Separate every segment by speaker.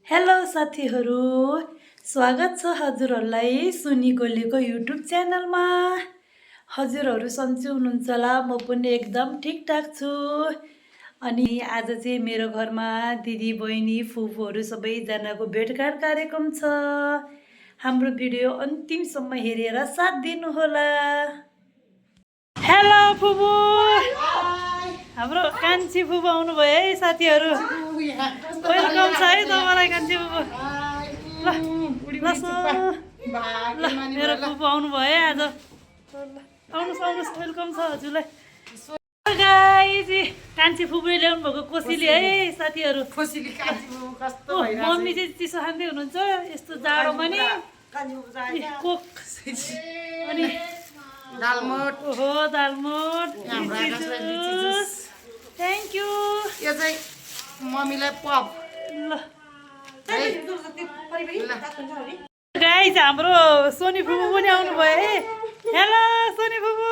Speaker 1: Hello साथीहरू, स्वागत छ हजुरहरूलाई सुनी गोलेको युट्युब च्यानलमा। हजुरहरू सन्चै हुनुहुन्छ होला? म पनि एकदम ठिकठाक छु। अनि आज चाहिँ मेरो घरमा दिदी बहिनी फुपूहरू सबैजनाको भेटघाट कार्यक्रम छ। हाम्रो भिडियो अन्तिमसम्म हेरेर साथ दिनुहोला। हेलो फुपू, हाम्रो कान्छी फुपू आउनुभयो है साथीहरू। वेलकम छ है तपाईँलाई कान्छी फुपू। ल मेरो फुपू आउनुभयो है आज। आउनुहोस् आउनुहोस्, वेलकम छ हजुरलाई। गाइस, कान्छी फुपूले ल्याउनु भएको कोसेली है साथीहरू। मम्मी चाहिँ चिसो खाँदै हुनुहुन्छ यस्तो जाडोमा नि। कोक अनि
Speaker 2: दालमोट।
Speaker 1: ओहो दालमोट, थ्याङ्क यू।
Speaker 2: यो चाहिँ मम्मीलाई पप।
Speaker 1: ल गाइस, हाम्रो सोनी फुपू पनि आउनुभयो है। हेलो सोनी फुपू,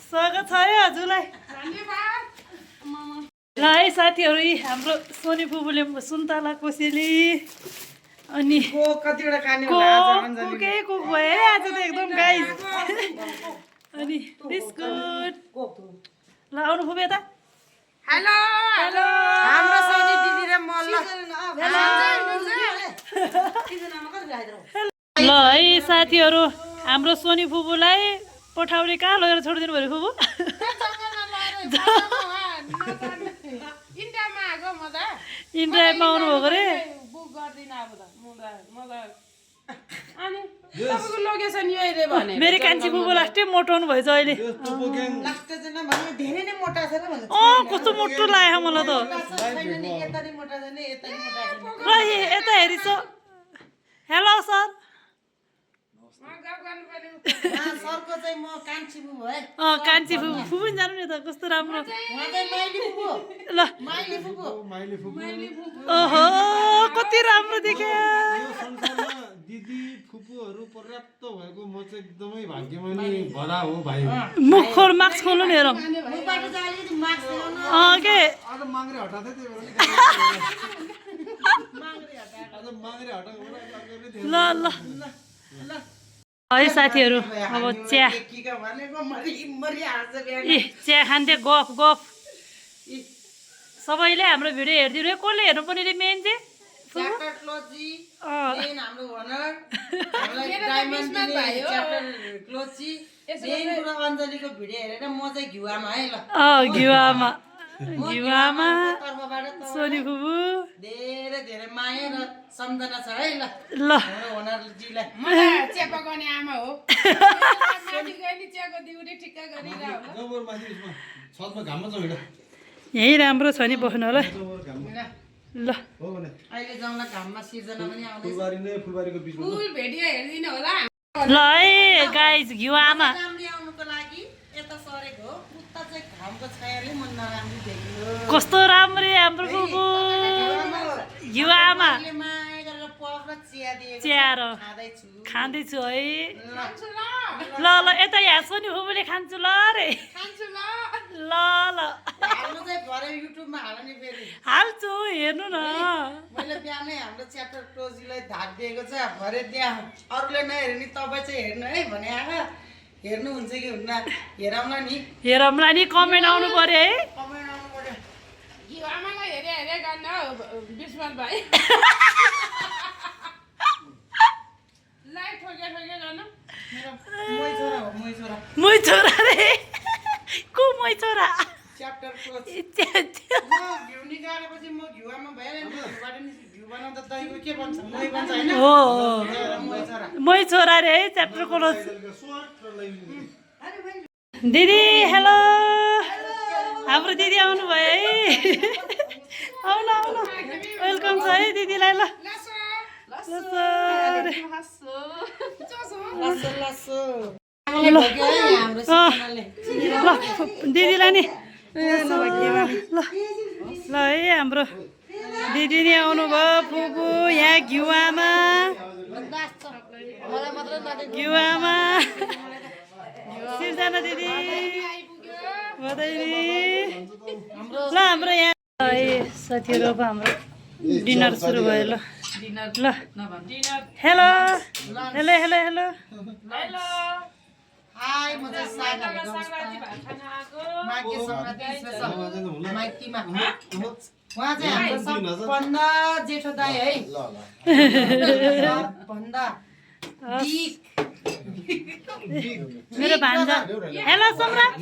Speaker 1: स्वागत छ है हजुरलाई। ल है साथीहरू, हाम्रो सोनी फुपूले सुन्तला कोसेली अनि
Speaker 2: कतिवटा खाने
Speaker 1: कोकै कोक भयो है आज त एकदम गाइस। अनि बिस्कुट। ल आउनु फुपू यता।
Speaker 2: हेलो
Speaker 1: हेलो
Speaker 2: हाम्रो सोनी दिदी र म।
Speaker 1: ल है साथीहरू, हाम्रो सोनी फुपूलाई पठाउने कहाँ लगेर छोडिदिनु भयो फुपू? इन्ड्राइभमा आउनुभएको रे। मेरो कान्छी फुपू लास्टै मोटाउनु भएछ अहिले। कस्तो मोटो लाग्यो मलाई त। ल यता हेरिस। Hello sir. कान्छी फुपू पनि जानु नि त, कस्तो राम्रो। ल ओहो कति राम्रो देख्यो।
Speaker 3: दिदी फुपूहरू पर्याप्त भएको म चाहिँ एकदमै भाग्यमानी भला हो भाइ।
Speaker 1: मुख खोल, मास्क खोल्नु नि हेरौँ। के
Speaker 3: आज माग्रे हटाथे त्यही भएर आज माग्रे हटाएको
Speaker 1: ल ल है साथीहरू, अब चिया चिया खान्थे गफ गफ। सबैले हाम्रो भिडियो हेरिदिनु है। कसले हेर्नु पर्ने रे मेन चाहिँ?
Speaker 2: अञ्जलीको भिडियो हेरेर म चाहिँ घिउमा है। ल
Speaker 1: घिउमा घिउमा सोनी फुपू
Speaker 2: धेरै धेरै माया र सम्झना छ है। ल
Speaker 1: ल
Speaker 2: ओनरजीलाई
Speaker 4: चिया पकाउने आमा हो।
Speaker 3: छतमा घाममा छ भिड
Speaker 1: यही राम्रो छ नि बस्नु होला। ल
Speaker 2: अहिले जाउँला घाममा सिर्जना पनि आउँदैछ।
Speaker 3: फुलबारी नै फुलबारीको बिचमा
Speaker 4: फुल भेटियो हेरिदिनु होला।
Speaker 1: ल है गाइस, घिउमा
Speaker 2: राम्री आउनुको लागि यता सरेको हो। उता चाहिँ घामको छायाले मन नराम्री देखियो।
Speaker 1: कस्तो राम्रो हाम्रो फुपू घिउमा।
Speaker 2: माया गरेर पफ र चिया दिएको
Speaker 1: चिया र
Speaker 2: खाँदैछु।
Speaker 1: खाँदैछु है।
Speaker 4: खान्छु ल
Speaker 1: ल ल यता यहाँ सोनी फुपूले खान्छु ल रे।
Speaker 4: खान्छु ल।
Speaker 1: ल ल
Speaker 2: हाल्नु चाहिँ भरे युट्युबमा हाल्ने फेरि
Speaker 1: हाल्छु, हेर्नु न।
Speaker 2: मैले बिहानै हाम्रो च्याप्टर क्लोजीलाई धाक दिएको छ। भरे त्यहाँ अरूले नहेर्ने नि तपाईँ चाहिँ हेर्नु है भने आएर हेर्नुहुन्छ कि हुन्न हेरौँला नि।
Speaker 1: हेरौँला नि, कमेन्ट आउनु पर्यो है।
Speaker 2: कमेन्ट आउनु पर्यो।
Speaker 4: घिउ आमालाई हेरे हेरे गर्न विस्मत भाइ। लाइट ठोके ठोके गर्न।
Speaker 2: मेरो मै छोरा हो, मै छोरा।
Speaker 1: मै छोरा रे। को मै छोरा?
Speaker 2: Chapter close. म घिउ निकालेपछि म घिउमा भइहाल्यो नि। घिउबाट नि घिउ बनाउँदा दहीको के बन्छ? मै बन्छ होइन?
Speaker 1: हो
Speaker 2: मै छोरा।
Speaker 1: मै छोरा रे है। Chapter close. दिदी हेलो, हाम्रो दिदी आउनुभयो है। आउनु आउनु, वेलकम छ है दिदीलाई। ल दिदीलाई नि ल है हाम्रो दिदी नि आउनुभयो। फुपू यहाँ घिउमा घिउमा सिर्जना दिदी बधाई। ल हाम्रो यहाँ है साथीहरू, अब हाम्रो डिनर सुरु भयो ल
Speaker 4: डिनर
Speaker 1: ल
Speaker 4: नभन् dinner
Speaker 1: hello hello hello hello
Speaker 4: hello
Speaker 2: hi म चाहिँ साग हालेको
Speaker 4: संक्रान्ति भात खान आएको
Speaker 2: माघे सङ्क्रान्ति स्पेशल माइतीमा उहाँ चाहिँ
Speaker 3: यहाँ
Speaker 2: हाम्रो
Speaker 3: 3000
Speaker 2: सबभन्दा जेठो दाइ है सबभन्दा बिग
Speaker 1: मेरो भान्जा हेलो सम्राट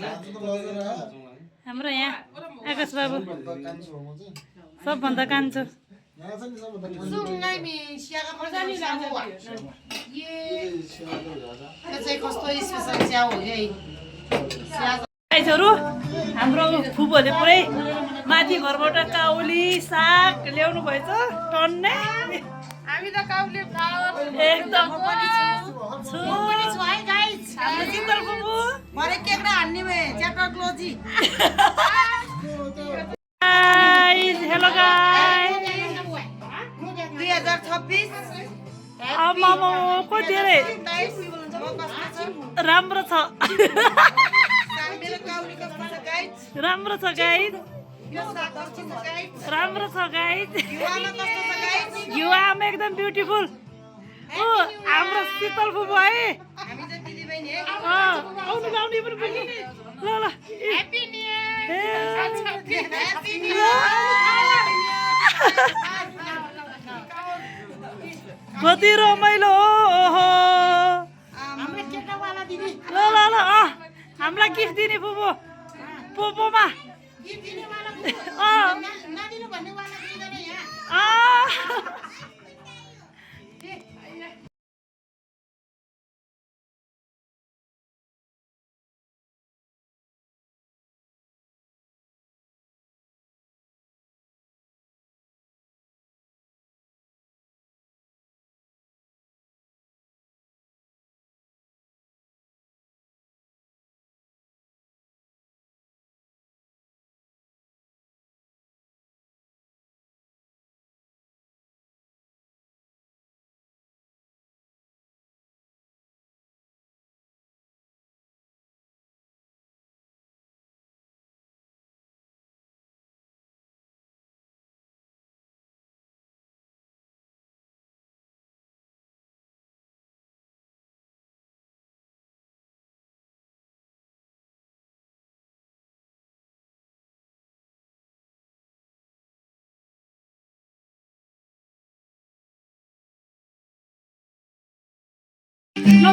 Speaker 1: हाम्रो यहाँ आकाश बाबु सबभन्दा कान्छो
Speaker 2: सुँगाइ मिसियाको मजाले जान्छ यो चाहिँ कस्तो स्पेशल च्याउ हो कि
Speaker 1: गाइजहरू हाम्रो फुपूहरूले पुरै माथि घरबाट काउली साग ल्याउनु भएछ टन्ने
Speaker 4: हामी त काउले फ्लावर
Speaker 1: एकदम
Speaker 2: छु है गाइस
Speaker 1: हाम्रो शीतल फुपू
Speaker 2: मरे केकडा हान्ने भए च्याप्टर क्लोजी
Speaker 1: गाइस हेलो गाइस
Speaker 2: 2026
Speaker 1: आमामा को धेरै राम्रो छ
Speaker 2: मेरो काउली कस्तो छ गाइस
Speaker 1: राम्रो छ गाइस
Speaker 2: यो साग कस्तो छ गाइस
Speaker 1: राम्रो छ गाइस
Speaker 2: युवामा कस्तो छ गाइस
Speaker 1: युवामा एकदम ब्युटिफुल ओ हाम्रो शीतल फुपू है
Speaker 2: हामी चाहिँ दिदीबहिनी है
Speaker 1: आउनु गाउने पनि पुग्यो ल ल
Speaker 4: ह्यापी न्यू
Speaker 2: ह्यापी
Speaker 1: कति रमाइलो ओहो
Speaker 2: हाम्रो केटावाला दिदी
Speaker 1: ल ल ल हामीलाई गिफ्ट दिने फुपू पोपोमा
Speaker 2: गिफ्ट दिनेवाला नदिनु भन्नेवाला दिँदैन यहाँ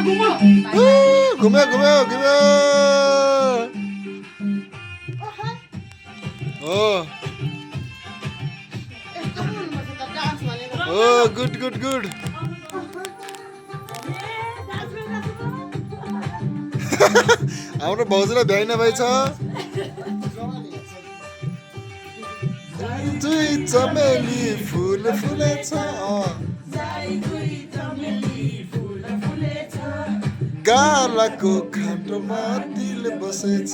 Speaker 3: घुम्यो घुम्यो घुम्यो हो गुड गुड गुड हाम्रो भाउजूलाई भ्याइन भएछ दुई चमेली फुल फुलेछ गालाको खाटोमा दिल बसेछ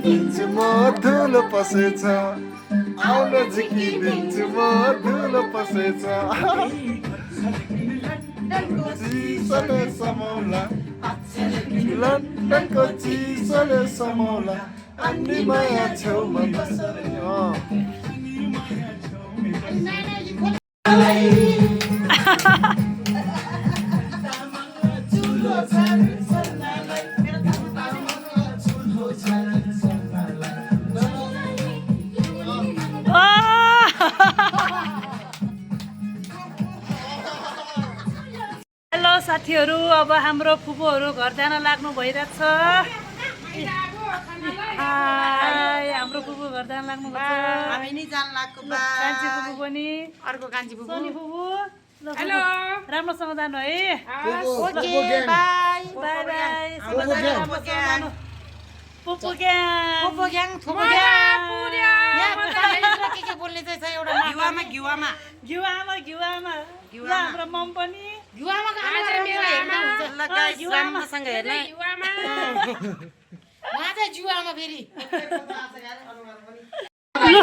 Speaker 3: दिन्छु म धुलो पसेछ आउन झिकिदिन्छु म धुलो पसेछ चिसोले समौला लन्डनको चिसोले समौला अन्नी माया छेउमा बसेर
Speaker 1: हेलो साथीहरू अब हाम्रो फुपूहरू घर जान लाग्नु भइरहेछ हाम्रो फुपू घर जान लाग्नु भइरहेछ
Speaker 2: हामी नि जान लाग्को बा
Speaker 1: कान्छी फुपू पनि
Speaker 2: अर्को कान्छी फुपू
Speaker 1: सोनी फुपू
Speaker 4: हेलो
Speaker 1: राम्रोसँग जानु है
Speaker 2: ओके बाइ
Speaker 1: बाई बाई फुपू ग्याङ
Speaker 2: के बोल्ने चाहिँ छ एउटा घिउमा घिउमा
Speaker 1: घिउआमा ल हाम्रो मम पनि
Speaker 2: घिउमा ल गाइस राम्रोसँग हेर्न
Speaker 4: युवामा
Speaker 2: उहाँ चाहिँ जुवामा फेरि
Speaker 4: ठुलो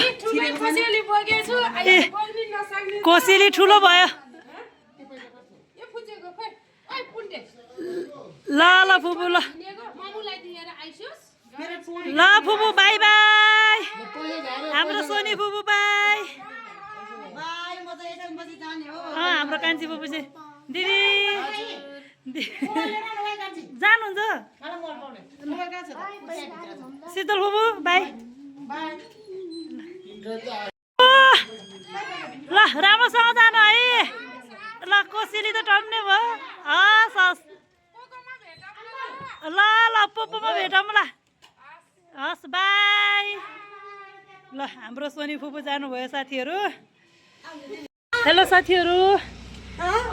Speaker 4: कोसेली बोकेछु अहिले बोल्न नसक्ने
Speaker 1: कोसेली ठुलो भयो फुपू ल
Speaker 4: मामुलाई दिएर आइसोस्
Speaker 1: ल फुपू बाई बाई हाम्रो सोनी फुपू बाई
Speaker 2: बाई म त एकछिन पछि जाने हो
Speaker 1: हाम्रो कान्छी फुपू चाहिँ दिदी जानुहुन्छ शीतल फुपू बाई ल राम्रोसँग जानु है ल कोसेली त टन्ने भयो हस् हस् ल ल पोपोमा भेटौँ ल हस् बाई ल हाम्रो सोनी फुपू जानुभयो साथीहरू हेलो साथीहरू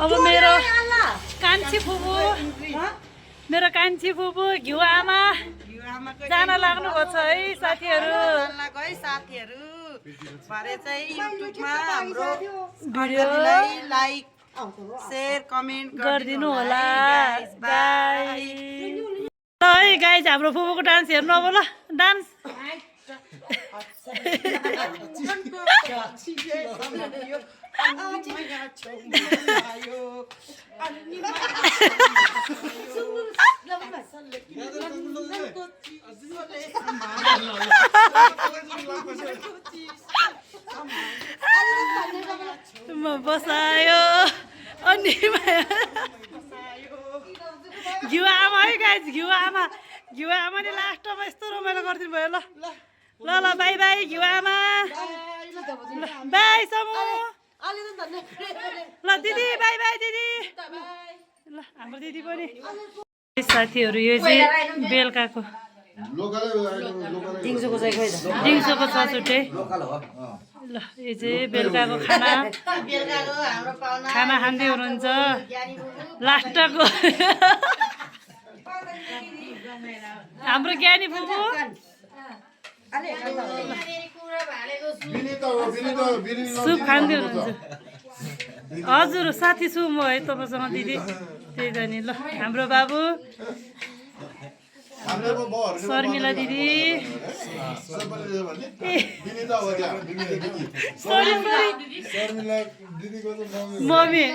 Speaker 1: अब मेरो कान्छी फुपू घिउ आमा जान लाग्नु भएको छ है साथीहरू
Speaker 2: है साथीहरू भरे चाहिँ युट्युबमा हाम्रो
Speaker 1: भिडियो
Speaker 2: लाइक शेयर कमेन्ट
Speaker 1: गरिदिनु होला बाई ल है गाइज हाम्रो फुपूको डान्स हेर्नु अब ल डान्स म बसायो अनि घिउ आमा है गाइज घिउ आमाले लास्टमा यस्तो रमाइलो गरिदिनु भयो ल ल ल बाई बाई घिउ आमा बाई समु ल दिदी बाई बाई दिदी ल हाम्रो दिदी पनि साथीहरू यो चाहिँ बेलुकाको दिउँसोको छ छुट्टै ल यो चाहिँ बेलुकाको खाना खाँदै हुनुहुन्छ लास्टको हाम्रो ज्ञानी फुपू सुप खाँदै हुनुहुन्छ हजुर साथी छु म है तपाईँसँग दिदी त्यही त नि ल हाम्रो बाबु शर्मिला दिदी मम्मी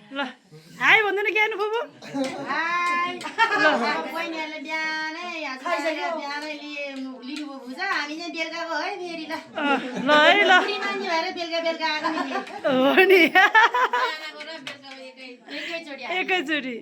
Speaker 1: ल हाई भन्नु न ज्ञानु फुपू
Speaker 2: बहिनीहरूले बिहानै बिहानै लिनुभयो भुजा हामी चाहिँ बेलुकाको है फेरि ल
Speaker 1: ल है ल
Speaker 2: मान्छे भएर बेलुका आएको नि
Speaker 1: हो नि
Speaker 2: एकैचोटि
Speaker 1: एकैचोटि